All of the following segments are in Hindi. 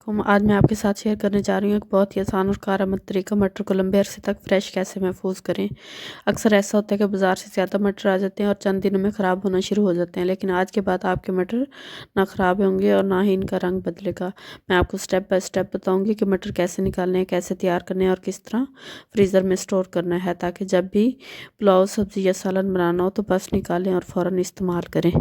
वालेकुम। आज मैं आपके साथ शेयर करने जा रही हूँ एक बहुत ही आसान और कारगर तरीका मटर को लंबे अरसे तक फ्रेश कैसे महफूज करें। अक्सर ऐसा होता है कि बाज़ार से ज़्यादा मटर आ जाते हैं और चंद दिनों में ख़राब होना शुरू हो जाते हैं, लेकिन आज के बाद आपके मटर ना ख़राब होंगे और ना ही इनका रंग बदलेगा। मैं आपको स्टेप बाय स्टेप बताऊँगी कि मटर कैसे निकालने हैं, कैसे तैयार करने हैं और किस तरह फ्रीज़र में स्टोर करना है, ताकि जब भी पुलाव, सब्ज़ी या सालन बनाना हो तो बस निकालें और फ़ौरन इस्तेमाल करें।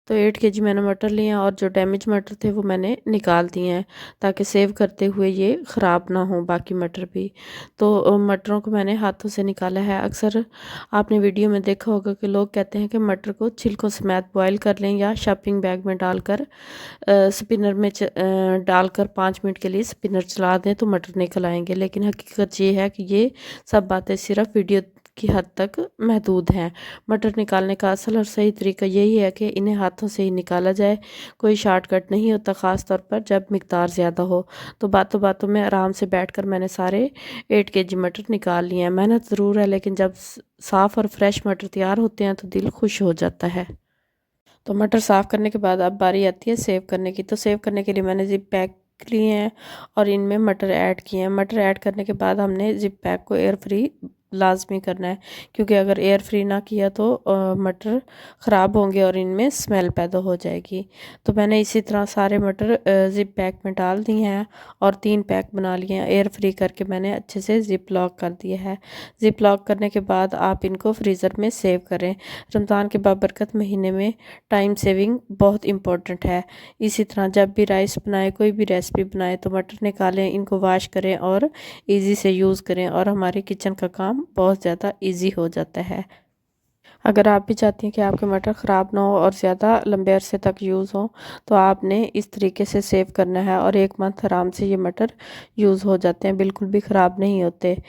तो 8 केजी मैंने मटर लिए हैं और जो डैमेज मटर थे वो मैंने निकाल दिए हैं, ताकि सेव करते हुए ये ख़राब ना हो बाकी मटर भी। तो मटरों को मैंने हाथों से निकाला है। अक्सर आपने वीडियो में देखा होगा कि लोग कहते हैं कि मटर को छिलकों समेत बॉयल कर लें या शॉपिंग बैग में डालकर स्पिनर में डालकर 5 मिनट के लिए स्पिनर चला दें तो मटर निकल आएंगे, लेकिन हकीकत ये है कि ये सब बातें सिर्फ वीडियो की हद तक महदूद हैं। मटर निकालने का असल और सही तरीका यही है कि इन्हें हाथों से ही निकाला जाए। कोई शॉर्टकट नहीं होता, ख़ास तौर पर जब मिकदार ज़्यादा हो। तो बातों बातों में आराम से बैठकर मैंने सारे 8 केजी मटर निकाल लिए हैं। मेहनत ज़रूर है, लेकिन जब साफ़ और फ्रेश मटर तैयार होते हैं तो दिल खुश हो जाता है। तो मटर साफ़ करने के बाद अब बारी आती है सेव करने की। तो सेव करने के लिए मैंने ज़िप पैक लिए हैं और इनमें मटर ऐड किए हैं। मटर ऐड करने के बाद हमने ज़िप पैक को एयर फ्री लाजमी करना है, क्योंकि अगर एयर फ्री ना किया तो मटर ख़राब होंगे और इनमें स्मेल पैदा हो जाएगी। तो मैंने इसी तरह सारे मटर ज़िप पैक में डाल दिए हैं और 3 पैक बना लिए हैं। एयर फ्री करके मैंने अच्छे से ज़िप लॉक कर दिया है। ज़िप लॉक करने के बाद आप इनको फ्रीज़र में सेव करें। रमज़ान के बाबरकत महीने में टाइम सेविंग बहुत इम्पोर्टेंट है। इसी तरह जब भी राइस बनाएं, कोई भी रेसिपी बनाएं तो मटर निकालें, इनको वॉश करें और इजी से यूज़ करें और हमारे किचन का काम बहुत ज़्यादा इजी हो जाता है। अगर आप भी चाहती हैं कि आपके मटर ख़राब ना हो और ज़्यादा लंबे अरसे तक यूज़ हो, तो आपने इस तरीके से सेव करना है और 1 मंथ आराम से ये मटर यूज़ हो जाते हैं, बिल्कुल भी ख़राब नहीं होते।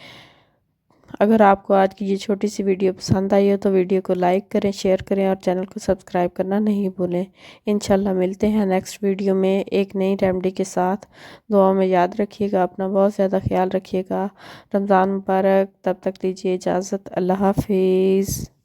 अगर आपको आज की ये छोटी सी वीडियो पसंद आई हो तो वीडियो को लाइक करें, शेयर करें और चैनल को सब्सक्राइब करना नहीं भूलें। इंशाल्लाह मिलते हैं नेक्स्ट वीडियो में एक नई रेमेडी के साथ। दुआ में याद रखिएगा, अपना बहुत ज़्यादा ख्याल रखिएगा। रमज़ान मुबारक। तब तक दीजिए इजाज़त। अल्लाह हाफिज़।